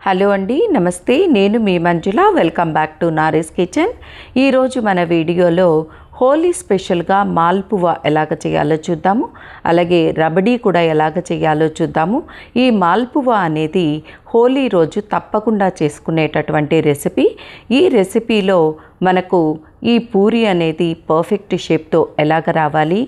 Hello అండి, నమస్తే. నేను మీ Manjula. Welcome back to Nari's Kitchen. ఈరోజు మన వీడియోలో హోలీ స్పెషల్గా మాల్పువా ఎలాగ చేయాలో చూద్దాము. అలాగే రబడీ కూడా ఎలాగ చేయాలో చూద్దాము. ఈ మాల్పువా అనేది హోలీ రోజు తప్పకుండా చేసుకునేటటువంటి రెసిపీ. ఈ రెసిపీలో మనకు ఈ పూరి అనేది పర్ఫెక్ట్ షేప్తో ఎలాగ రావాలి,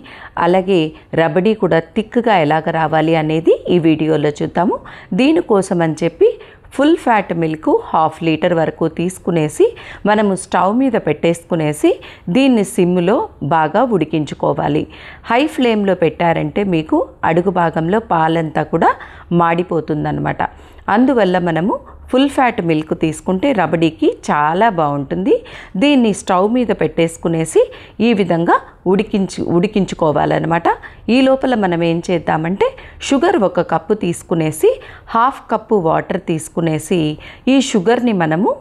అలాగే రబడీ కూడా థిక్గా ఎలాగ రావాలి అనేది ఈ వీడియోలో చూద్దాము. దీనికోసం అని చెప్పి ఫుల్ ఫ్యాట్ మిల్క్ 1/2 లీటర్ వరకు తీసుకునేసి మనము స్టవ్ మీద పెట్టేసుకునేసి దీన్ని సిమ్లో బాగా ఉడికించుకోవాలి. హై ఫ్లేమ్లో పెట్టారంటే మీకు అడుగు భాగంలో పాలంతా కూడా మాడిపోతుందన్నమాట. అందువల్ల మనము ఫుల్ ఫ్యాట్ మిల్క్ తీసుకుంటే రబడీకి చాలా బాగుంటుంది. దీన్ని స్టవ్ మీద పెట్టేసుకునేసి ఈ విధంగా ఉడికించుకోవాలన్నమాట. ఈ లోపల మనం ఏం చేద్దామంటే షుగర్ 1 కప్పు తీసుకునేసి 1/2 కప్పు వాటర్ తీసుకునేసి ఈ షుగర్ని మనము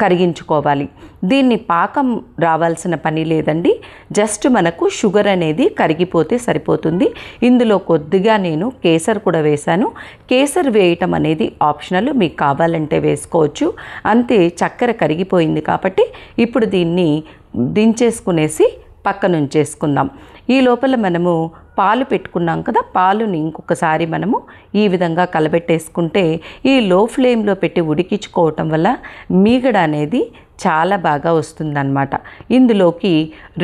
కరిగించుకోవాలి. దీన్ని పాకం రావాల్సిన పని లేదండి, జస్ట్ మనకు షుగర్ అనేది కరిగిపోతే సరిపోతుంది. ఇందులో కొద్దిగా నేను కేసర్ కూడా వేశాను. కేసర్ వేయటం అనేది ఆప్షనల్, మీకు కావాలంటే వేసుకోవచ్చు. అంతే, చక్కెర కరిగిపోయింది కాబట్టి ఇప్పుడు దీన్ని దించేసుకునేసి పక్కన ఉంచేసుకుందాం. ఈ లోపల మనము పాలు పెట్టుకున్నాం కదా, పాలుని ఇంకొకసారి మనము ఈ విధంగా కలబెట్టేసుకుంటే ఈ లో ఫ్లేమ్లో పెట్టి ఉడికించుకోవటం వల్ల మీగడ అనేది చాలా బాగా వస్తుందన్నమాట. ఇందులోకి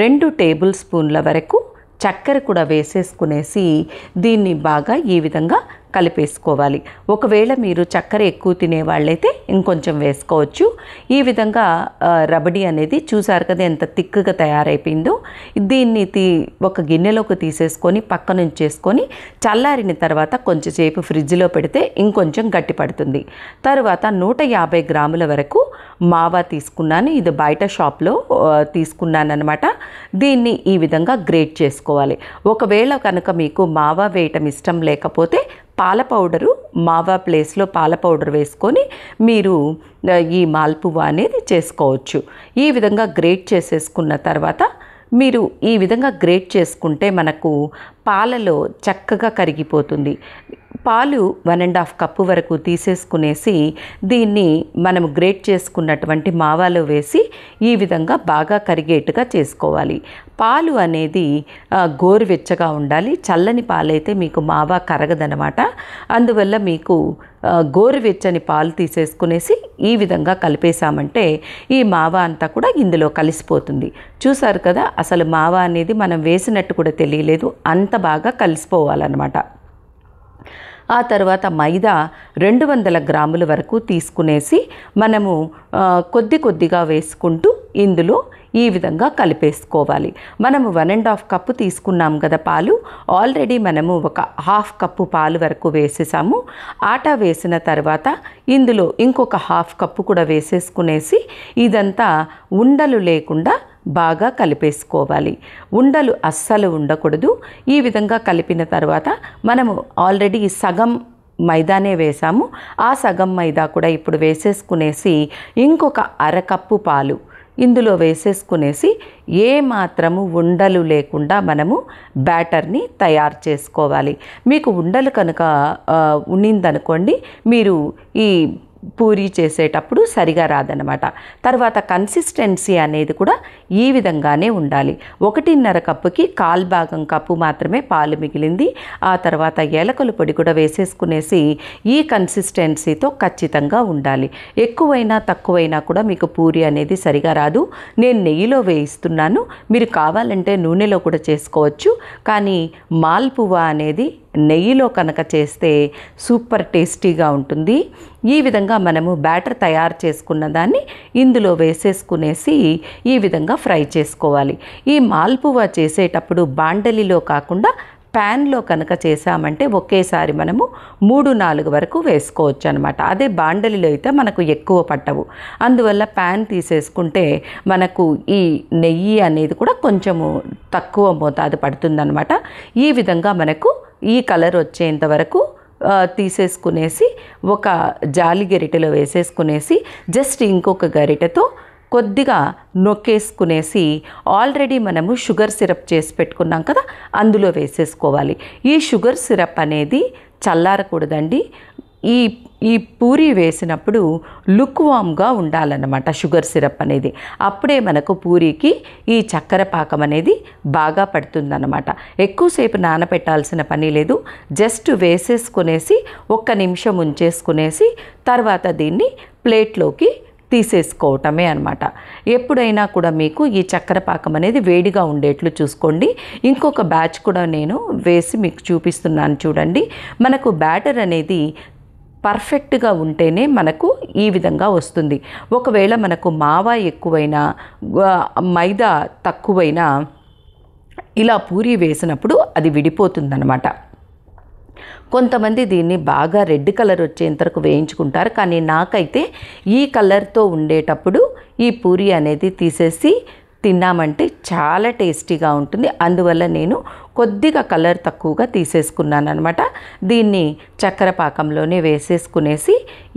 2 టేబుల్ స్పూన్ల వరకు చక్కెర కూడా వేసేసుకునేసి దీన్ని బాగా ఈ విధంగా కలిపేసుకోవాలి. ఒకవేళ మీరు చక్కెర ఎక్కువ తినేవాళ్ళైతే ఇంకొంచెం వేసుకోవచ్చు. ఈ విధంగా రబడీ అనేది చూసారు కదా ఎంత థిక్గా తయారైపోయిందో. దీన్ని ఒక గిన్నెలోకి తీసేసుకొని పక్కన ఉంచేసుకొని చల్లారిన తర్వాత కొంచెంసేపు ఫ్రిడ్జ్లో పెడితే ఇంకొంచెం గట్టి పడుతుంది. తర్వాత 150 గ్రాముల వరకు మావా తీసుకున్నాను. ఇది బయట షాప్లో తీసుకున్నాను అనమాట. దీన్ని ఈ విధంగా గ్రేట్ చేసుకోవాలి. ఒకవేళ కనుక మీకు మావా వేయటం ఇష్టం లేకపోతే పాల పౌడరు, మావా ప్లేస్లో పాల పౌడర్ వేసుకొని మీరు ఈ మాల్పువా అనేది చేసుకోవచ్చు. ఈ విధంగా గ్రేట్ చేసేసుకున్న తర్వాత మీరు ఈ విధంగా గ్రేట్ చేసుకుంటే మనకు పాలలో చక్కగా కరిగిపోతుంది. పాలు 1.5 కప్పు వరకు తీసేసుకునేసి దీన్ని మనము గ్రేట్ చేసుకున్నటువంటి మావాలో వేసి ఈ విధంగా బాగా కరిగేట్టుగా చేసుకోవాలి. పాలు అనేది గోరువెచ్చగా ఉండాలి. చల్లని పాలైతే మీకు మావా కరగదనమాట. అందువల్ల మీకు గోరువెచ్చని పాలు తీసేసుకునేసి ఈ విధంగా కలిపేసామంటే ఈ మావా అంతా కూడా ఇందులో కలిసిపోతుంది. చూసారు కదా, అసలు మావా అనేది మనం వేసినట్టు కూడా తెలియలేదు, అంత బాగా కలిసిపోవాలన్నమాట. ఆ తర్వాత మైదా 200 గ్రాముల వరకు తీసుకునేసి మనము కొద్దిగా వేసుకుంటూ ఇందులో ఈ విధంగా కలిపేసుకోవాలి. మనము 1.5 కప్పు తీసుకున్నాం కదా పాలు, ఆల్రెడీ మనము ఒక 1/2 కప్పు పాలు వరకు వేసేసాము. ఆటా వేసిన తర్వాత ఇందులో ఇంకొక 1/2 కప్పు కూడా వేసేసుకునేసి ఇదంతా ఉండలు లేకుండా బాగా కలిపేసుకోవాలి. ఉండలు అస్సలు ఉండకూడదు. ఈ విధంగా కలిపిన తర్వాత మనము ఆల్రెడీ సగం మైదానే వేసాము. ఆ సగం మైదా కూడా ఇప్పుడు వేసేసుకునేసి ఇంకొక 1/2 కప్పు పాలు ఇందులో వేసేసుకునేసి ఏ మాత్రము ఉండలు లేకుండా మనము బ్యాటర్ని తయారు చేసుకోవాలి. మీకు ఉండలు కనుక ఉన్నిందనుకోండి, మీరు ఈ పూరి చేసేటప్పుడు సరిగా రాదనమాట. తర్వాత కన్సిస్టెన్సీ అనేది కూడా ఈ విధంగానే ఉండాలి. 1.5 కప్పుకి 1/4 కప్పు మాత్రమే పాలు మిగిలింది. ఆ తర్వాత ఏలకల పొడి కూడా వేసేసుకునేసి ఈ కన్సిస్టెన్సీతో ఖచ్చితంగా ఉండాలి. ఎక్కువైనా తక్కువైనా కూడా మీకు పూరి అనేది సరిగా రాదు. నేను నెయ్యిలో వేయిస్తున్నాను, మీరు కావాలంటే నూనెలో కూడా చేసుకోవచ్చు. కానీ మాల్పువా అనేది నెయ్యిలో కనుక చేస్తే సూపర్ టేస్టీగా ఉంటుంది. ఈ విధంగా మనము బ్యాటర్ తయారు చేసుకున్న దాన్ని ఇందులో వేసేసుకునేసి ఈ విధంగా ఫ్రై చేసుకోవాలి. ఈ మాల్పువా చేసేటప్పుడు బాండలిలో కాకుండా ప్యాన్లో కనుక చేసామంటే ఒకేసారి మనము 3-4 వరకు వేసుకోవచ్చు అనమాట. అదే బాండలిలో అయితే మనకు ఎక్కువ పట్టవు. అందువల్ల ప్యాన్ తీసేసుకుంటే మనకు ఈ నెయ్యి అనేది కూడా కొంచెము తక్కువ మోతాదు పడుతుందన్నమాట. ఈ విధంగా మనకు ఈ కలర్ వచ్చేంత వరకు తీసేసుకునేసి ఒక జాలి గరిటెలో వేసేసుకునేసి జస్ట్ ఇంకొక గరిటెతో కొద్దిగా నొక్కేసుకునేసి ఆల్రెడీ మనము షుగర్ సిరప్ చేసి పెట్టుకున్నాం కదా, అందులో వేసేసుకోవాలి. ఈ షుగర్ సిరప్ అనేది చల్లారకూడదండి. ఈ ఈ పూరి వేసినప్పుడు లుక్ వామ్గా ఉండాలన్నమాట షుగర్ సిరప్ అనేది. అప్పుడే మనకు పూరికి ఈ చక్కెర పాకం అనేది బాగా పడుతుందన్నమాట. ఎక్కువసేపు నానబెట్టాల్సిన పని లేదు. జస్ట్ వేసేసుకునేసి 1 నిమిషం ఉంచేసుకునేసి తర్వాత దీన్ని ప్లేట్లోకి తీసేసుకోవటమే అనమాట. ఎప్పుడైనా కూడా మీకు ఈ చక్కెర పాకం అనేది వేడిగా ఉండేట్లు చూసుకోండి. ఇంకొక బ్యాచ్ కూడా నేను వేసి మీకు చూపిస్తున్నాను చూడండి. మనకు బ్యాటర్ అనేది పర్ఫెక్ట్గా ఉంటేనే మనకు ఈ విధంగా వస్తుంది. ఒకవేళ మనకు మావా ఎక్కువైనా మైదా తక్కువైనా ఇలా పూరి వేసినప్పుడు అది విడిపోతుందన్నమాట. కొంతమంది దీన్ని బాగా రెడ్ కలర్ వచ్చేంతవరకు వేయించుకుంటారు. కానీ నాకైతే ఈ కలర్తో ఉండేటప్పుడు ఈ పూరి అనేది తీసేసి తిన్నామంటే చాలా టేస్టీగా ఉంటుంది. అందువల్ల నేను కొద్దిగా కలర్ తక్కువగా తీసేసుకున్నాను అనమాట. దీన్ని చక్కెర పాకంలోనే వేసేసుకునేసి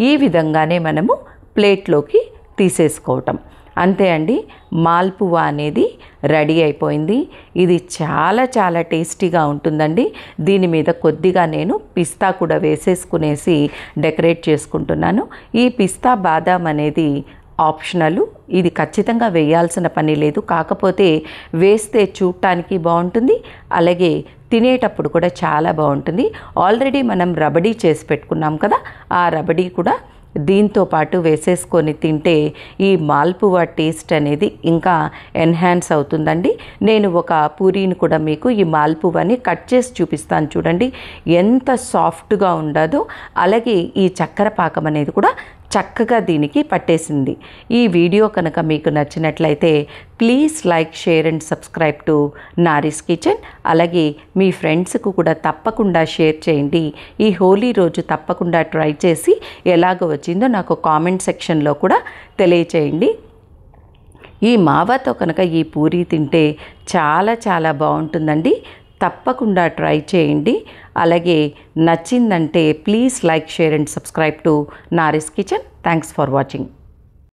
ఈ విధంగానే మనము ప్లేట్లోకి తీసేసుకోవటం అంతే అండి. మాల్పువా అనేది రెడీ అయిపోయింది. ఇది చాలా చాలా టేస్టీగా ఉంటుందండి. దీని మీద కొద్దిగా నేను పిస్తా కూడా వేసేసుకునేసి డెకరేట్ చేసుకుంటున్నాను. ఈ పిస్తా బాదాం అనేది ఆప్షనల్. ఇది ఖచ్చితంగా వేయాల్సిన పని లేదు. కాకపోతే వేస్తే చూడటానికి బాగుంటుంది, అలాగే తినేటప్పుడు కూడా చాలా బాగుంటుంది. ఆల్రెడీ మనం రబడీ చేసి పెట్టుకున్నాం కదా, ఆ రబడీ కూడా దీంతో పాటు వేసేసుకొని తింటే ఈ మాల్పువా టేస్ట్ అనేది ఇంకా ఎన్హాన్స్ అవుతుందండి. నేను ఒక పూరీని కూడా మీకు ఈ మాల్పువాని కట్ చేసి చూపిస్తాను చూడండి, ఎంత సాఫ్ట్గా ఉండదో. అలాగే ఈ చక్కెర పాకం అనేది కూడా చక్కగా దీనికి పట్టేసింది. ఈ వీడియో కనుక మీకు నచ్చినట్లయితే please like, share and subscribe to Nari's Kitchen. అలాగే మీ ఫ్రెండ్స్కు కూడా తప్పకుండా షేర్ చేయండి. ఈ హోలీ రోజు తప్పకుండా ట్రై చేసి ఎలాగ వచ్చిందో నాకు కామెంట్ సెక్షన్లో కూడా తెలియచేయండి. ఈ మావాతో కనుక ఈ పూరీ తింటే చాలా చాలా బాగుంటుందండి. తప్పకుండా ట్రై చేయండి. అలాగే నచ్చిందంటే please like, share and subscribe to Nari's Kitchen. Thanks for watching.